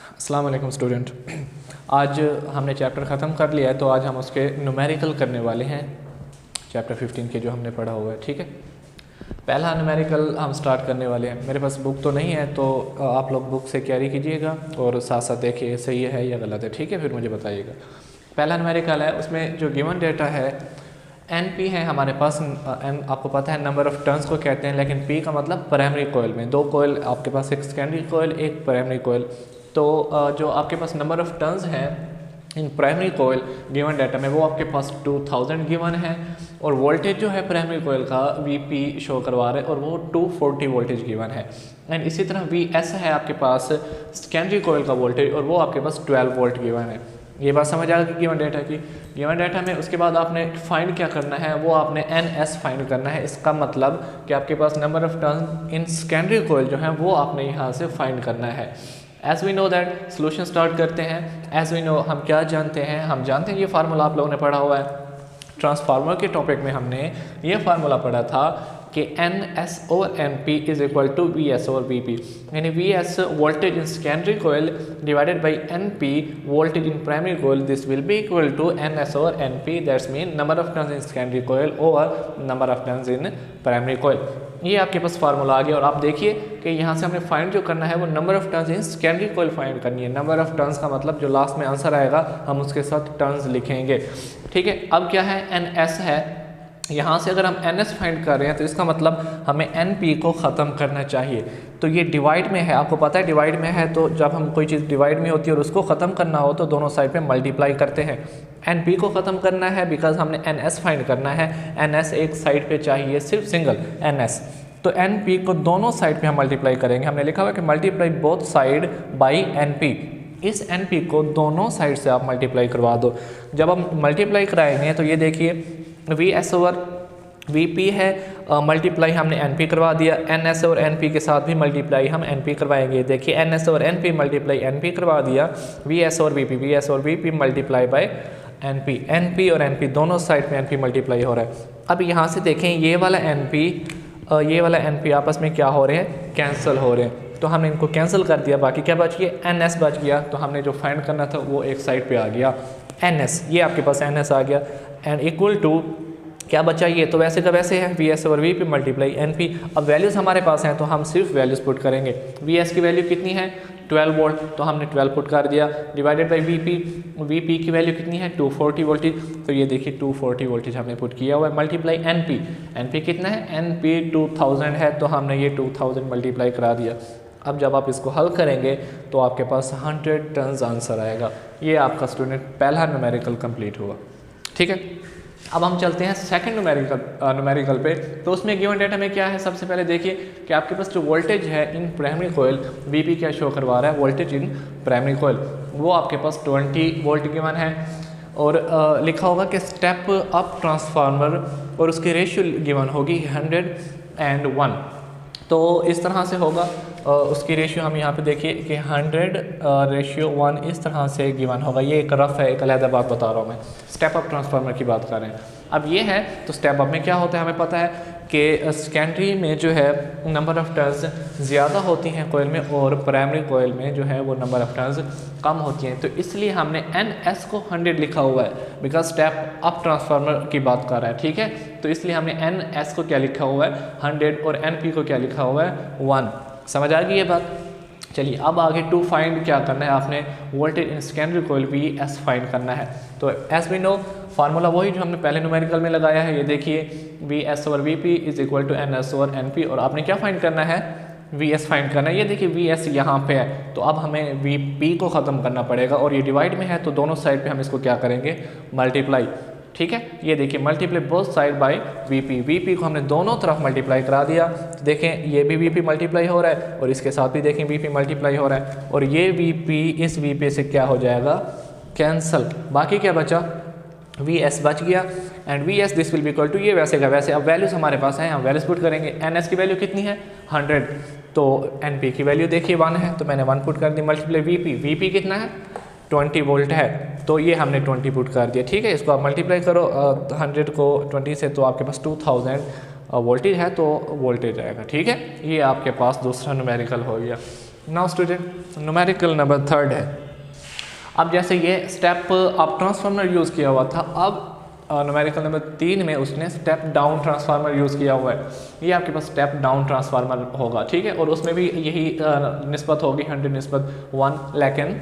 अस्सलाम वालेकुम स्टूडेंट। आज हमने चैप्टर ख़त्म कर लिया है, तो आज हम उसके न्यूमेरिकल करने वाले हैं। चैप्टर 15 के जो हमने पढ़ा हुआ है, ठीक है। पहला न्यूमेरिकल हम स्टार्ट करने वाले हैं। मेरे पास बुक तो नहीं है, तो आप लोग बुक से कैरी कीजिएगा और साथ साथ देखिए सही है या गलत है, ठीक है, फिर मुझे बताइएगा। पहला न्यूमेरिकल है, उसमें जो गिवन डेटा है NP है हमारे पास। आपको पता है नंबर ऑफ़ टर्न्स को कहते हैं, लेकिन P का मतलब प्राइमरी कोयल में। दो कोयल आपके पास, एक सेकेंडरी कोयल एक प्राइमरी कोयल। तो जो आपके पास नंबर ऑफ़ टर्न्स है in primary coil given data में, वो आपके पास 2000 गिवन है। और वोल्टेज जो है प्राइमरी कोयल का VP शो करवा रहे हैं और वो 240 वोल्टेज गिवन है। एंड इसी तरह VS है आपके पास सेकेंडरी कोयल का वोल्टेज, और वो आपके पास 12 वोल्ट गिवन है। ये बात समझ आ गई गिवन डाटा की। गिवन डाटा में उसके बाद आपने फाइंड क्या करना है, वो आपने NS फाइंड करना है। इसका मतलब कि आपके पास number of turn in secondary coil जो है वो आपने यहाँ से फाइंड करना है। As we know that, solution start करते हैं। एज़ वी नो, हम क्या जानते हैं, हम जानते हैं ये फार्मूला आप लोगों ने पढ़ा हुआ है। ट्रांसफार्मर के टॉपिक में हमने ये फार्मूला पढ़ा था कि NS और NP is equal to VS और VP, यानी VS voltage in secondary coil divided by NP voltage in primary coil, this will be equal to NS और NP, that's mean number of turns in secondary coil over number of turns in primary coil. ये आपके पास formula आ गया। और आप देखिए कि यहाँ से हमें फाइंड जो करना है वो number of turns in secondary coil find करनी है। नंबर ऑफ टर्न्स का मतलब जो लास्ट में आंसर आएगा हम उसके साथ टर्न्स लिखेंगे, ठीक है। अब क्या है, NS है। यहाँ से अगर हम NS फाइंड कर रहे हैं तो इसका मतलब हमें NP को ख़त्म करना चाहिए। तो ये डिवाइड में है, आपको पता है डिवाइड में है, तो जब हम कोई चीज़ डिवाइड में होती है और उसको ख़त्म करना हो तो दोनों साइड पे मल्टीप्लाई करते हैं। NP को ख़त्म करना है बिकॉज हमने NS फाइंड करना है। NS एक साइड पे चाहिए, सिर्फ सिंगल NS। तो NP को दोनों साइड पे हम मल्टीप्लाई करेंगे। हमने लिखा हुआ कि multiply both side by NP। इस NP को दोनों साइड से आप मल्टीप्लाई करवा दो। जब हम मल्टीप्लाई कराएंगे तो ये देखिए VS ओवर VP है, मल्टीप्लाई हमने NP करवा दिया। NS और NP के साथ भी मल्टीप्लाई हम NP करवाएंगे। देखिए NS और NP मल्टीप्लाई NP करवा दिया। VS और VP multiply by NP। NP और NP दोनों साइड में NP मल्टीप्लाई हो रहा है। अब यहाँ से देखें ये वाला NP आपस में क्या हो रहे हैं, कैंसिल हो रहे हैं। तो हमने इनको कैंसिल कर दिया, बाकी क्या बच गया, NS बच गया। तो हमने जो फाइंड करना था वो एक साइड पे आ गया NS। ये आपके पास NS आ गया एंड इक्वल टू क्या बचा, ये तो वैसे का वैसे है VS और VP मल्टीप्लाई NP। अब वैल्यूज़ हमारे पास हैं तो हम सिर्फ वैल्यूज़ पुट करेंगे। VS की वैल्यू कितनी है 12 वोल्ट, तो हमने 12 पुट कर दिया, डिवाइडेड बाई VP की वैल्यू कितनी है 240 वोल्टेज। तो ये देखिए 240 वोल्टेज हमने पुट किया हुआ है, मल्टीप्लाई NP कितना है, NP 2000 है, तो हमने ये 2000 मल्टीप्लाई करा दिया। अब जब आप इसको हल करेंगे तो आपके पास 100 टन्स आंसर आएगा। ये आपका स्टूडेंट पहला न्यूमेरिकल कंप्लीट हुआ, ठीक है। अब हम चलते हैं सेकंड न्यूमेरिकल पे। तो उसमें गिवन डेटा में क्या है, सबसे पहले देखिए कि आपके पास जो वोल्टेज है इन प्राइमरी कोयल, VP क्या शो करवा रहा है, वोल्टेज इन प्राइमरी कोयल, वो आपके पास 20 वोल्ट गिवन है। और लिखा होगा कि स्टेप अप ट्रांसफार्मर और उसकी रेशियो गिवन होगी 101। तो इस तरह से होगा उसकी रेशियो, हम यहाँ पे देखिए कि 100:1 इस तरह से गिवन होगा। ये एक रफ है, एक अलग बात बता रहा हूँ मैं, स्टेप अप ट्रांसफार्मर की बात कर रहे हैं। अब ये है तो स्टेप अप में क्या होता है, हमें पता है कि सेकेंडरी में जो है नंबर ऑफ़ टर्न्स ज़्यादा होती हैं कोयल में, और प्राइमरी कोयल में जो है वो नंबर ऑफ़ टर्न्स कम होती हैं। तो इसलिए हमने NS को 100 लिखा हुआ है, बिकॉज स्टेप अप ट्रांसफार्मर की बात कर रहा है, ठीक है। तो इसलिए हमने NS को क्या लिखा हुआ है 100 और NP को क्या लिखा हुआ है 1। समझ आ गई ये बात। चलिए अब आगे टू फाइंड क्या करना है, आपने voltage in secondary coil VS find करना है। तो एज वी नो फार्मूला वही जो हमने पहले न्यूमेरिकल में लगाया है। ये देखिए VS over VP is equal to NS over NP, और आपने क्या फाइंड करना है, VS फाइंड करना है। ये देखिए VS यहाँ पे है, तो अब हमें VP को ख़त्म करना पड़ेगा, और ये डिवाइड में है तो दोनों साइड पे हम इसको क्या करेंगे, मल्टीप्लाई, ठीक है। ये देखिए multiply both side by VP को हमने दोनों तरफ मल्टीप्लाई करा दिया। देखें ये भी VP मल्टीप्लाई हो रहा है और इसके साथ भी देखें VP मल्टीप्लाई हो रहा है, और ये VP इस VP से क्या हो जाएगा, कैंसल। बाकी क्या बचा, VS बच गया and VS this will be equal to, ये वैसे का वैसे। अब वैल्यूज़ हमारे पास हैं, हम वैल्यूज़ पुट करेंगे। NS की वैल्यू कितनी है 100, तो NP की वैल्यू देखिए 1 है, तो मैंने 1 पुट कर दी, मल्टीप्लाई VP कितना है 20 वोल्ट है, तो ये हमने 20 पुट कर दिया, ठीक है। इसको आप मल्टीप्लाई करो 100 को 20 से, तो आपके पास 2000 वोल्टेज है, तो वोल्टेज आएगा, ठीक है। ये आपके पास दूसरा न्यूमेरिकल हो गया। नाउ स्टूडेंट न्यूमेरिकल नंबर 3 है। अब जैसे ये स्टेप आप ट्रांसफार्मर यूज़ किया हुआ था, अब न्यूमेरिकल नंबर 3 में उसने स्टेप डाउन ट्रांसफार्मर यूज़ किया हुआ है। ये आपके पास स्टेप डाउन ट्रांसफार्मर होगा, ठीक है, और उसमें भी यही निस्बत होगी 100:1। लेकिन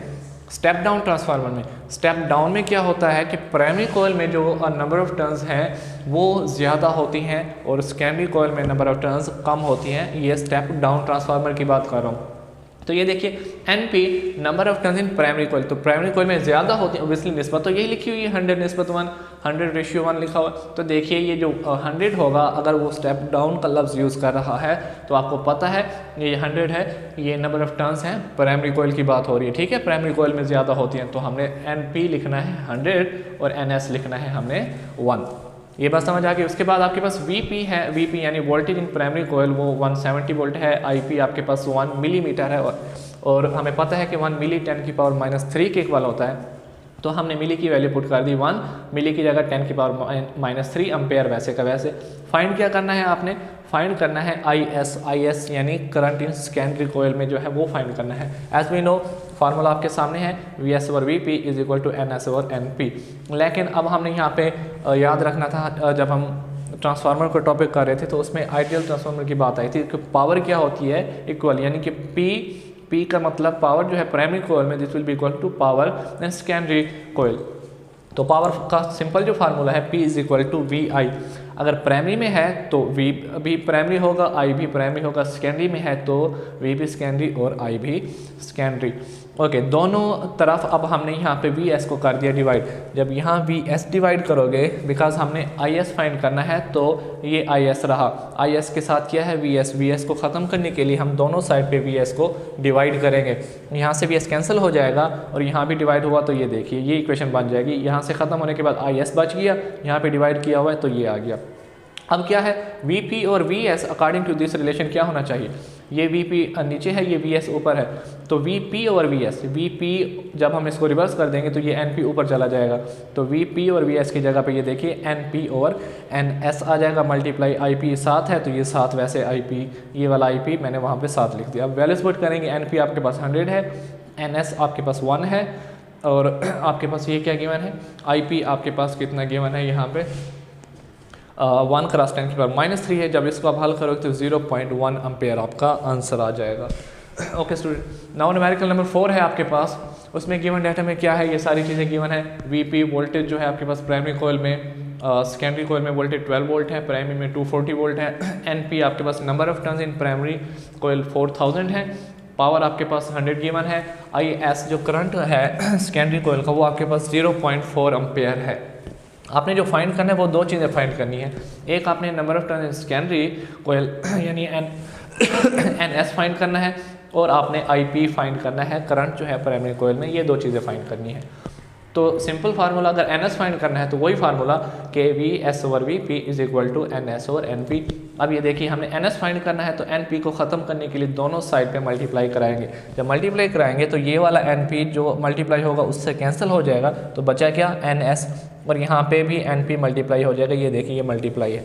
स्टेप डाउन ट्रांसफार्मर में, स्टेप डाउन में क्या होता है कि प्राइमरी कॉइल में जो नंबर ऑफ टर्न्स हैं वो ज़्यादा होती हैं और सेकेंडरी कॉइल में नंबर ऑफ टर्न्स कम होती हैं। ये स्टेप डाउन ट्रांसफार्मर की बात कर रहा हूँ। तो ये देखिए NP number of turns in primary coil, तो प्राइमरी कॉइल में ज़्यादा होती है, ऑब्वियसली निस्बत तो यही लिखी हुई है 100:1, 100:1 लिखा हुआ। तो देखिए ये जो 100 होगा, अगर वो स्टेप डाउन का लफ्ज़ यूज़ कर रहा है तो आपको पता है ये 100 है, ये नंबर ऑफ टर्न्स हैं, प्राइमरी कॉइल की बात हो रही है, ठीक है, प्राइमरी कॉइल में ज़्यादा होती हैं। तो हमने NP लिखना है 100 और NS लिखना है हमने 1। ये बात समझ आ गई। उसके बाद आपके पास VP है, VP यानी वोल्टेज इन प्राइमरी कॉइल, वो 170 वोल्ट है। IP आपके पास 1 मिलीमीटर है और हमें पता है कि 1 मिली 10⁻³ के इक्वल होता है। तो हमने मिली की वैल्यू पुट कर दी 1, मिली की जगह 10⁻³ एम्पेयर वैसे का वैसे। फाइंड क्या करना है आपने, फाइंड करना है IS यानी करंट इन सेकेंडरी कॉइल में जो है वो फाइंड करना है। एज वी नो फार्मूला आपके सामने है VS/VP = NS/NP। लेकिन अब हमने यहाँ पे याद रखना था, जब हम ट्रांसफार्मर को टॉपिक कर रहे थे तो उसमें आइडियल ट्रांसफार्मर की बात आई थी कि पावर क्या होती है, इक्वल, यानी कि P का मतलब पावर जो है प्राइमरी कॉइल में this will be equal to power in secondary coil. तो पावर का सिंपल जो फार्मूला है P = VI। अगर प्राइमरी में है तो V भी प्राइमरी होगा, I भी प्राइमरी होगा, सेकेंडरी में है तो V भी सेकेंडरी और I भी सेकेंडरी। ओके, दोनों तरफ अब हमने यहाँ पे VS को कर दिया डिवाइड। जब यहाँ VS डिवाइड करोगे, बिकॉज हमने IS फाइंड करना है तो ये IS रहा, IS के साथ क्या है VS को ख़त्म करने के लिए हम दोनों साइड पे VS को डिवाइड करेंगे। यहाँ से VS कैंसिल हो जाएगा और यहाँ भी डिवाइड हुआ तो ये देखिए ये इक्वेशन बन जाएगी। यहाँ से ख़त्म होने के बाद IS बच गया, यहाँ पे डिवाइड किया हुआ है तो ये आ गया। अब क्या है VP और VS according to this relation क्या होना चाहिए, ये VP नीचे है, ये VS ऊपर है, तो VP और VS, VP जब हम इसको रिवर्स कर देंगे तो ये NP ऊपर चला जाएगा, तो VP और VS की जगह पे ये देखिए NP और NS आ जाएगा, मल्टीप्लाई IP 7 है तो ये 7 वैसे IP, ये वाला IP मैंने वहाँ पे 7 लिख दिया। अब वैल्यूज पुट करेंगे, NP आपके पास 100 है, NS आपके पास 1 है और आपके पास ये क्या गिवन है, IP आपके पास कितना गिवन है यहाँ पे 1 × 10⁻³ है। जब इसको आप हल करोगे तो 0.1 एम्पेयर आपका आंसर आ जाएगा। Okay student, now numerical number 4 है आपके पास, उसमें गिवन डाटा में क्या है, ये सारी चीज़ें गिवन है। VP वोल्टेज जो है आपके पास प्राइमरी कॉइल में, सेकेंडरी कॉइल में वोल्टेज 12 वोल्ट है, प्राइमरी में 240 वोल्ट है। NP आपके पास number of turns in primary coil 4000 है, पावर आपके पास 100 गिवन है। IS जो करंट है सेकेंडरी कॉइल का वो आपके पास 0.4 एम्पेयर है। आपने जो फाइंड करना है वो दो चीज़ें फाइंड करनी है, एक आपने number of turns in secondary coil यानी NS फाइंड करना है और आपने IP फाइंड करना है, करंट जो है प्राइमरी कॉइल में, ये दो चीज़ें फाइंड करनी है। तो सिंपल फार्मूला अगर NS फाइंड करना है तो वही फार्मूला कि VS/VP = NS/NP। अब ये देखिए हमने NS फाइंड करना है तो NP को ख़त्म करने के लिए दोनों साइड पे मल्टीप्लाई कराएंगे। जब मल्टीप्लाई कराएंगे तो ये वाला NP जो मल्टीप्लाई होगा उससे कैंसिल हो जाएगा, तो बचा क्या NS, और यहाँ पे भी NP मल्टीप्लाई हो जाएगा, ये देखिए ये मल्टीप्लाई है।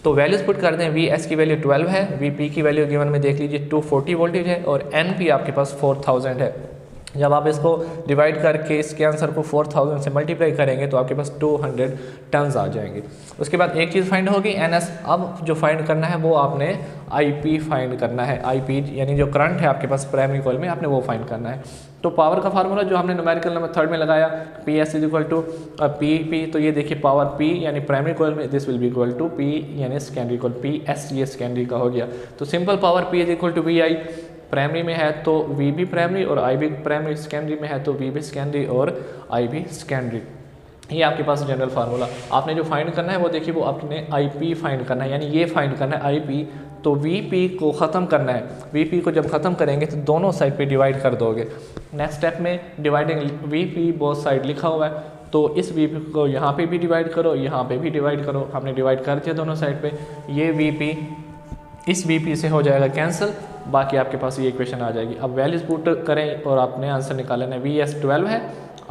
तो वैल्यूज पुट कर दें, VS की वैल्यू 12 है, VP की वैल्यू गिवन में देख लीजिए 240 वोल्टेज है और NP आपके पास 4000 है। जब आप इसको डिवाइड करके इसके आंसर को 4000 से मल्टीप्लाई करेंगे तो आपके पास 200 टन्स आ जाएंगे। उसके बाद एक चीज़ फाइंड होगी NS। अब जो फाइंड करना है वो आपने IP फाइंड करना है, IP यानी जो करंट है आपके पास प्राइमरी कॉइल में आपने वो फाइंड करना है। तो पावर का फार्मूला जो हमने न्यूमेरिकल नंबर 3 में लगाया PS = PP, तो ये देखिए पावर P यानी प्राइमरी कॉइल में this will be equal to P यानी सेकेंडरी कॉइल, PS ये सेकेंडरी का हो गया। तो simple power P = VI, primary में है तो V भी प्राइमरी और I भी प्राइमरी, सेकेंडरी में है तो V भी सेकेंडरी और I भी सेकेंडरी। ये आपके पास जनरल फार्मूला। आपने जो फाइंड करना है वो देखिए वो आपने IP फाइंड करना है, यानी ये फाइंड करना है IP, तो VP को ख़त्म करना है। VP को जब ख़त्म करेंगे तो दोनों साइड पे डिवाइड कर दोगे। नेक्स्ट स्टेप में डिवाइडिंग VP बोथ साइड लिखा हुआ है, तो इस VP को यहाँ पे भी डिवाइड करो, यहाँ पे भी डिवाइड करो। हमने डिवाइड कर दिया दोनों साइड पे, ये VP इस VP से हो जाएगा कैंसिल, बाकी आपके पास ये इक्वेशन आ जाएगी। अब वैल्यूज पुट करें और आपने आंसर निकालना है। VS 12 है,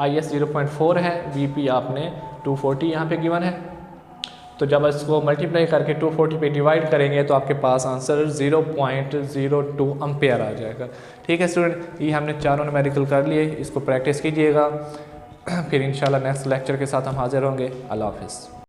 IS 0.4 है, VP आपने 240 यहाँ पे गिवन है, तो जब इसको मल्टीप्लाई करके 240 पे डिवाइड करेंगे तो आपके पास आंसर 0.02 एम्पेयर आ जाएगा। ठीक है स्टूडेंट, ये हमने चारों न्यूमेरिकल कर लिए, इसको प्रैक्टिस कीजिएगा। फिर इंशाल्लाह नेक्स्ट लेक्चर के साथ हम हाजिर होंगे। अल्लाह हाफिज़।